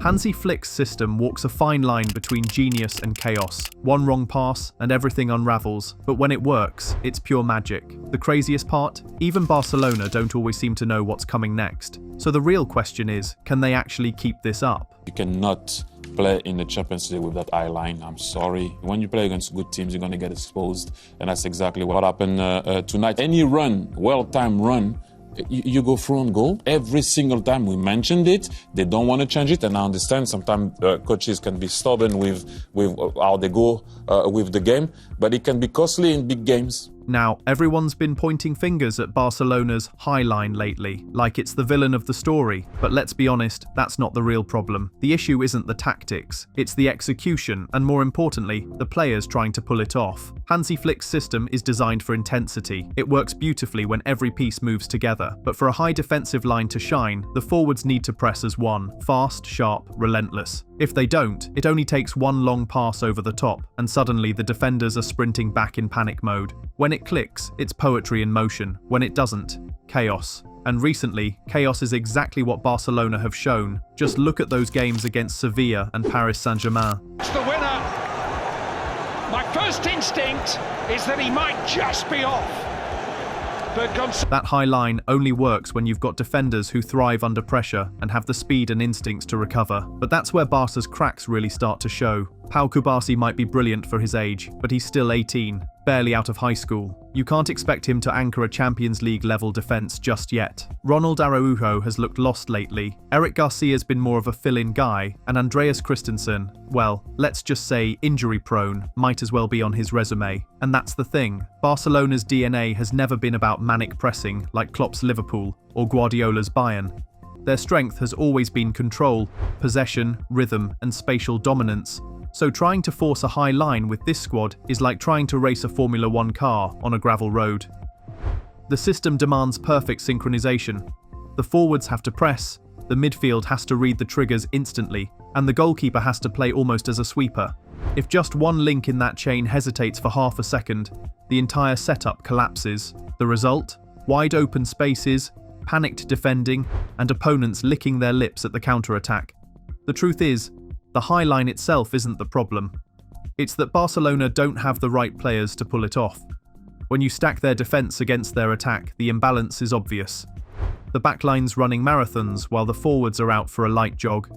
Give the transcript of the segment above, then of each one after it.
Hansi Flick's system walks a fine line between genius and chaos. One wrong pass and everything unravels, but when it works, it's pure magic. The craziest part? Even Barcelona don't always seem to know what's coming next. So the real question is, can they actually keep this up? You cannot play in the Champions League with that eye line. I'm sorry. When you play against good teams, you're going to get exposed, and that's exactly what happened tonight. Any run, well-timed run, you go through on goal. Every single time we mentioned it, they don't want to change it, and I understand sometimes coaches can be stubborn with how they go with the game, but it can be costly in big games. Now, everyone's been pointing fingers at Barcelona's high line lately, like it's the villain of the story. But let's be honest, that's not the real problem. The issue isn't the tactics, it's the execution, and more importantly, the players trying to pull it off. Hansi Flick's system is designed for intensity. It works beautifully when every piece moves together. But for a high defensive line to shine, the forwards need to press as one, fast, sharp, relentless. If they don't, it only takes one long pass over the top, and suddenly the defenders are sprinting back in panic mode. When it clicks, it's poetry in motion. When it doesn't, chaos. And recently, chaos is exactly what Barcelona have shown. Just look at those games against Sevilla and Paris Saint-Germain. It's the winner. My first instinct is that he might just be off. That high line only works when you've got defenders who thrive under pressure and have the speed and instincts to recover. But that's where Barca's cracks really start to show. Pau Cubarsí might be brilliant for his age, but he's still 18, barely out of high school. You can't expect him to anchor a Champions League level defense just yet. Ronald Araujo has looked lost lately. Eric Garcia's been more of a fill-in guy, and Andreas Christensen, well, let's just say injury-prone, might as well be on his resume. And that's the thing. Barcelona's DNA has never been about manic pressing like Klopp's Liverpool or Guardiola's Bayern. Their strength has always been control, possession, rhythm, and spatial dominance. So trying to force a high line with this squad is like trying to race a Formula 1 car on a gravel road. The system demands perfect synchronization. The forwards have to press, the midfield has to read the triggers instantly, and the goalkeeper has to play almost as a sweeper. If just one link in that chain hesitates for half a second, the entire setup collapses. The result? Wide open spaces, panicked defending, and opponents licking their lips at the counter-attack. The truth is, the high line itself isn't the problem. It's that Barcelona don't have the right players to pull it off. When you stack their defense against their attack, the imbalance is obvious. The backline's running marathons while the forwards are out for a light jog.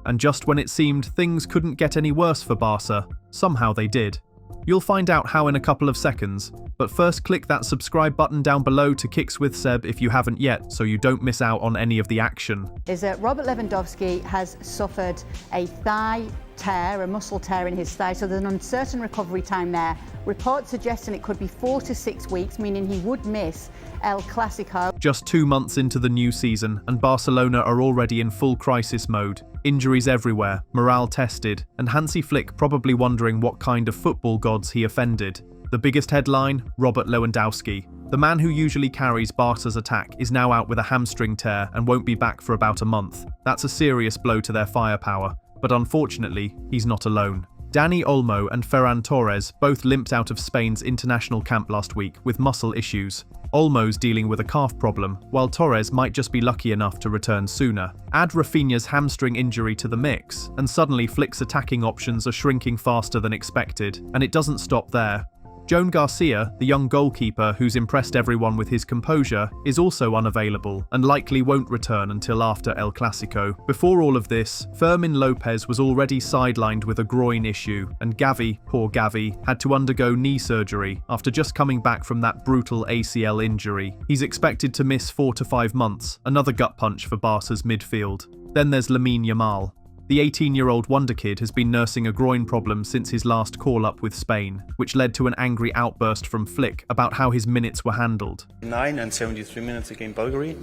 And just when it seemed things couldn't get any worse for Barca, somehow they did. You'll find out how in a couple of seconds, but first click that subscribe button down below to Kicks with Seb if you haven't yet, so you don't miss out on any of the action. Is that Robert Lewandowski has suffered a thigh tear, a muscle tear in his thigh, so there's an uncertain recovery time there. Reports suggesting it could be 4 to 6 weeks, meaning he would miss El Clasico. Just 2 months into the new season, and Barcelona are already in full crisis mode. Injuries everywhere, morale tested, and Hansi Flick probably wondering what kind of football gods he offended. The biggest headline? Robert Lewandowski. The man who usually carries Barca's attack is now out with a hamstring tear and won't be back for about a month. That's a serious blow to their firepower. But unfortunately, he's not alone. Dani Olmo and Ferran Torres both limped out of Spain's international camp last week with muscle issues. Olmo's dealing with a calf problem, while Torres might just be lucky enough to return sooner. Add Rafinha's hamstring injury to the mix, and suddenly Flick's attacking options are shrinking faster than expected, and it doesn't stop there. Joan Garcia, the young goalkeeper who's impressed everyone with his composure, is also unavailable and likely won't return until after El Clasico. Before all of this, Fermin Lopez was already sidelined with a groin issue, and Gavi, poor Gavi, had to undergo knee surgery after just coming back from that brutal ACL injury. He's expected to miss 4 to 5 months, another gut punch for Barca's midfield. Then there's Lamine Yamal. The 18-year-old wonder kid has been nursing a groin problem since his last call-up with Spain, which led to an angry outburst from Flick about how his minutes were handled. 9 and 73 minutes against Bulgaria.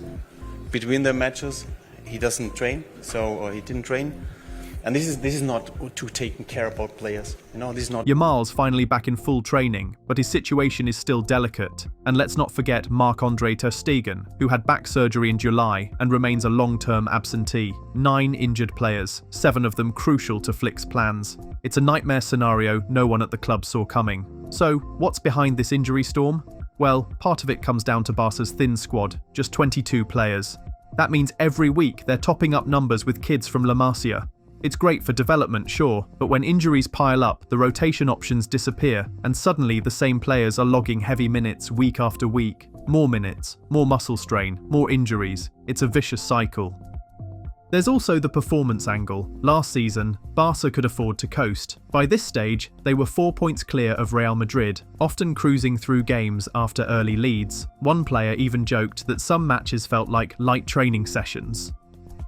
Between the matches, he doesn't train, or he didn't train. And this is not to taking care about players. This is not. Yamal's finally back in full training, but his situation is still delicate. And let's not forget Marc-Andre ter Stegen, who had back surgery in July and remains a long-term absentee. 9 injured players, 7 of them crucial to Flick's plans. It's a nightmare scenario no one at the club saw coming. So, what's behind this injury storm? Well, part of it comes down to Barca's thin squad, just 22 players. That means every week they're topping up numbers with kids from La Masia. It's great for development, sure, but when injuries pile up, the rotation options disappear, and suddenly the same players are logging heavy minutes week after week. More minutes, more muscle strain, more injuries. It's a vicious cycle. There's also the performance angle. Last season, Barca could afford to coast. By this stage, they were 4 points clear of Real Madrid, often cruising through games after early leads. One player even joked that some matches felt like light training sessions.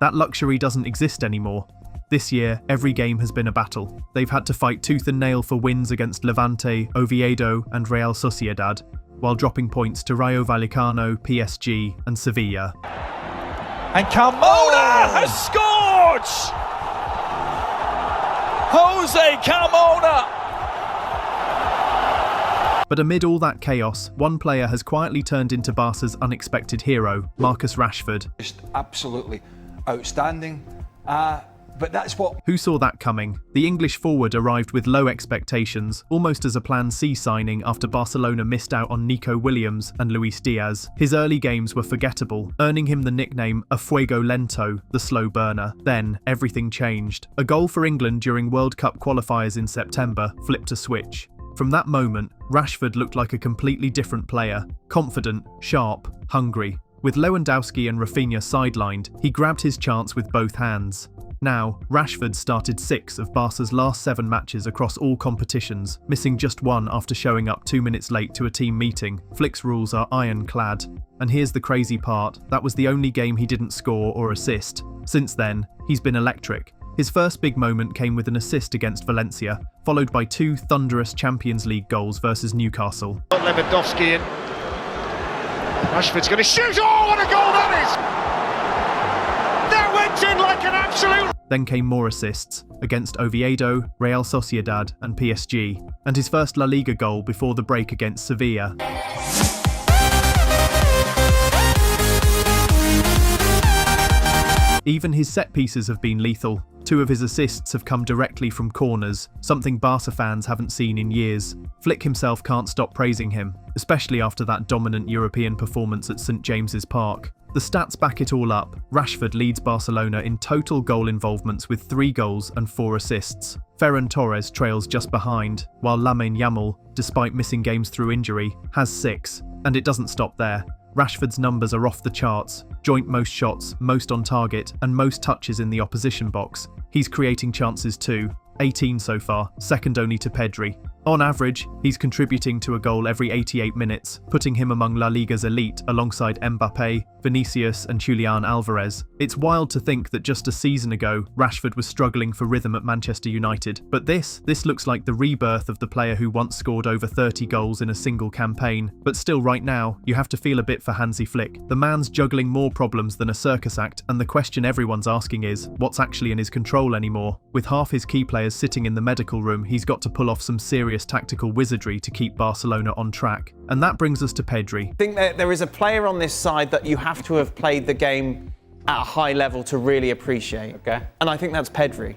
That luxury doesn't exist anymore. This year, every game has been a battle. They've had to fight tooth and nail for wins against Levante, Oviedo, and Real Sociedad, while dropping points to Rayo Vallecano, PSG, and Sevilla. And Carmona has scored! Jose Carmona! But amid all that chaos, one player has quietly turned into Barca's unexpected hero, Marcus Rashford. Just absolutely outstanding. But that's what... Who saw that coming? The English forward arrived with low expectations, almost as a Plan C signing after Barcelona missed out on Nico Williams and Luis Diaz. His early games were forgettable, earning him the nickname A Fuego Lento, the slow burner. Then, everything changed. A goal for England during World Cup qualifiers in September flipped a switch. From that moment, Rashford looked like a completely different player. Confident, sharp, hungry. With Lewandowski and Rafinha sidelined, he grabbed his chance with both hands. Now, Rashford started 6 of Barca's last 7 matches across all competitions, missing just one after showing up 2 minutes late to a team meeting. Flick's rules are ironclad. And here's the crazy part, that was the only game he didn't score or assist. Since then, he's been electric. His first big moment came with an assist against Valencia, followed by 2 thunderous Champions League goals versus Newcastle. Lewandowski in. Rashford's going to shoot. Oh, what a goal that is! That went in like an absolute... Then came more assists, against Oviedo, Real Sociedad and PSG, and his first La Liga goal before the break against Sevilla. Even his set pieces have been lethal. 2 of his assists have come directly from corners, something Barca fans haven't seen in years. Flick himself can't stop praising him, especially after that dominant European performance at St James's Park. The stats back it all up. Rashford leads Barcelona in total goal involvements with 3 goals and 4 assists. Ferran Torres trails just behind, while Lamine Yamal, despite missing games through injury, has 6. And it doesn't stop there. Rashford's numbers are off the charts. Joint most shots, most on target, and most touches in the opposition box. He's creating chances too. 18 so far, second only to Pedri. On average, he's contributing to a goal every 88 minutes, putting him among La Liga's elite alongside Mbappe, Vinicius and Julian Alvarez. It's wild to think that just a season ago, Rashford was struggling for rhythm at Manchester United. But this looks like the rebirth of the player who once scored over 30 goals in a single campaign. But still right now, you have to feel a bit for Hansi Flick. The man's juggling more problems than a circus act, and the question everyone's asking is, what's actually in his control anymore? With half his key players sitting in the medical room, he's got to pull off some serious tactical wizardry to keep Barcelona on track. And that brings us to Pedri. I think that there is a player on this side that you have to have played the game at a high level to really appreciate. Okay. And I think that's Pedri.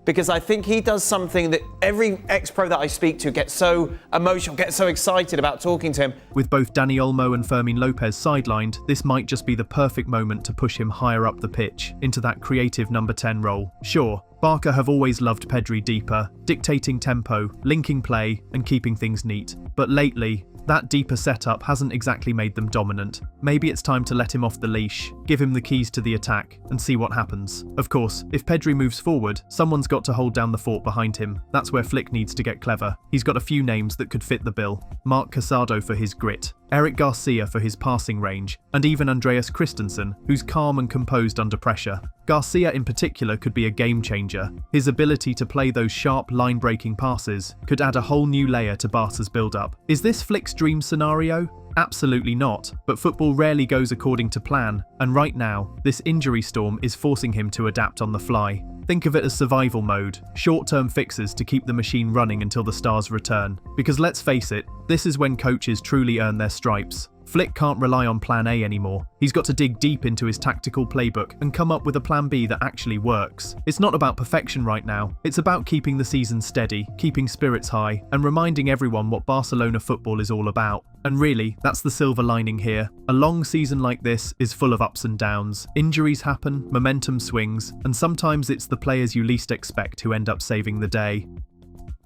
Because I think he does something that every ex-pro that I speak to gets so emotional, gets so excited about talking to him. With both Dani Olmo and Fermin Lopez sidelined, this might just be the perfect moment to push him higher up the pitch, into that creative number 10 role. Sure, Barca have always loved Pedri deeper, dictating tempo, linking play, and keeping things neat. But lately, that deeper setup hasn't exactly made them dominant. Maybe it's time to let him off the leash, give him the keys to the attack, and see what happens. Of course, if Pedri moves forward, someone's got to hold down the fort behind him. That's where Flick needs to get clever. He's got a few names that could fit the bill. Marc Casado for his grit, Eric Garcia for his passing range, and even Andreas Christensen, who's calm and composed under pressure. Garcia in particular could be a game changer. His ability to play those sharp line-breaking passes could add a whole new layer to Barca's build-up. Is this Flick's dream scenario? Absolutely not, but football rarely goes according to plan, and right now, this injury storm is forcing him to adapt on the fly. Think of it as survival mode, short-term fixes to keep the machine running until the stars return. Because let's face it, this is when coaches truly earn their stripes. Flick can't rely on plan A anymore. He's got to dig deep into his tactical playbook and come up with a plan B that actually works. It's not about perfection right now. It's about keeping the season steady, keeping spirits high, and reminding everyone what Barcelona football is all about. And really, that's the silver lining here. A long season like this is full of ups and downs. Injuries happen, momentum swings, and sometimes it's the players you least expect who end up saving the day.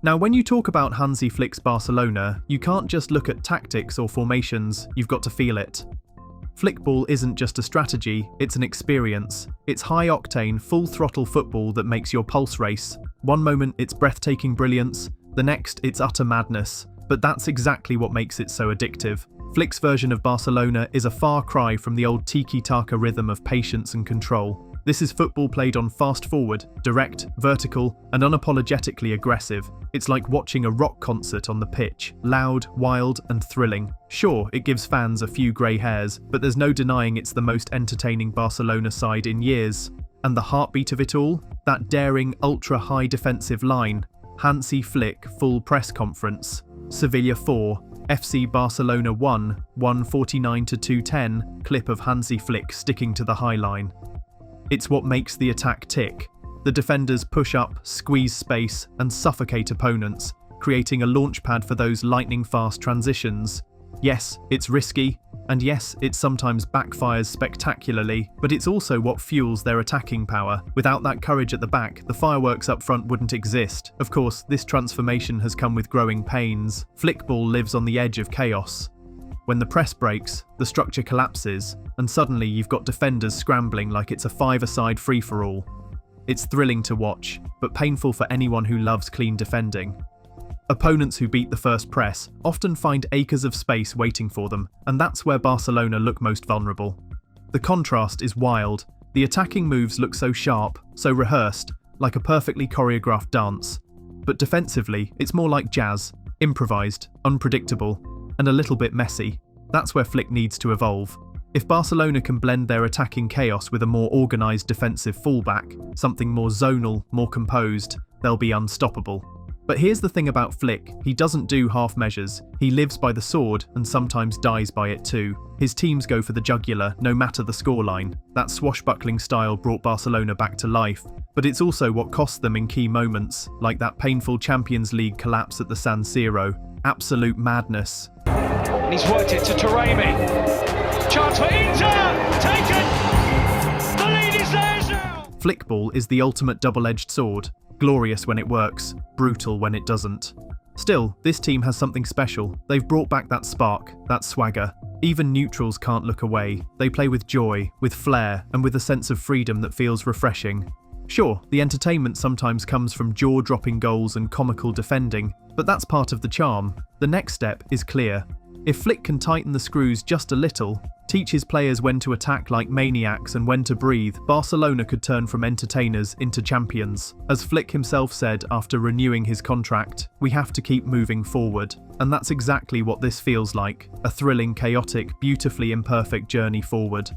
Now, when you talk about Hansi Flick's Barcelona, you can't just look at tactics or formations, you've got to feel it. Flickball isn't just a strategy, it's an experience. It's high-octane, full-throttle football that makes your pulse race. One moment it's breathtaking brilliance, the next it's utter madness. But that's exactly what makes it so addictive. Flick's version of Barcelona is a far cry from the old tiki-taka rhythm of patience and control. This is football played on fast-forward, direct, vertical, and unapologetically aggressive. It's like watching a rock concert on the pitch, loud, wild, and thrilling. Sure, it gives fans a few grey hairs, but there's no denying it's the most entertaining Barcelona side in years. And the heartbeat of it all? That daring, ultra-high defensive line. Hansi Flick full press conference. Sevilla 4, FC Barcelona 1, 149-210, clip of Hansi Flick sticking to the high line. It's what makes the attack tick. The defenders push up, squeeze space, and suffocate opponents, creating a launchpad for those lightning-fast transitions. Yes, it's risky, and yes, it sometimes backfires spectacularly, but it's also what fuels their attacking power. Without that courage at the back, the fireworks up front wouldn't exist. Of course, this transformation has come with growing pains. Flickball lives on the edge of chaos. When the press breaks, the structure collapses, and suddenly you've got defenders scrambling like it's a five-a-side free-for-all. It's thrilling to watch, but painful for anyone who loves clean defending. Opponents who beat the first press often find acres of space waiting for them, and that's where Barcelona look most vulnerable. The contrast is wild. The attacking moves look so sharp, so rehearsed, like a perfectly choreographed dance. But defensively, it's more like jazz, improvised, unpredictable, and a little bit messy. That's where Flick needs to evolve. If Barcelona can blend their attacking chaos with a more organised defensive fallback, something more zonal, more composed, they'll be unstoppable. But here's the thing about Flick, he doesn't do half measures. He lives by the sword and sometimes dies by it too. His teams go for the jugular, no matter the scoreline. That swashbuckling style brought Barcelona back to life, but it's also what cost them in key moments, like that painful Champions League collapse at the San Siro. Absolute madness. And he's worked it to Taremi. Chance for Inter! Taken! The lead is theirs now! Flickball is the ultimate double-edged sword. Glorious when it works, brutal when it doesn't. Still, this team has something special. They've brought back that spark, that swagger. Even neutrals can't look away. They play with joy, with flair, and with a sense of freedom that feels refreshing. Sure, the entertainment sometimes comes from jaw-dropping goals and comical defending, but that's part of the charm. The next step is clear. If Flick can tighten the screws just a little, teach his players when to attack like maniacs and when to breathe, Barcelona could turn from entertainers into champions. As Flick himself said after renewing his contract, we have to keep moving forward. And that's exactly what this feels like, a thrilling, chaotic, beautifully imperfect journey forward.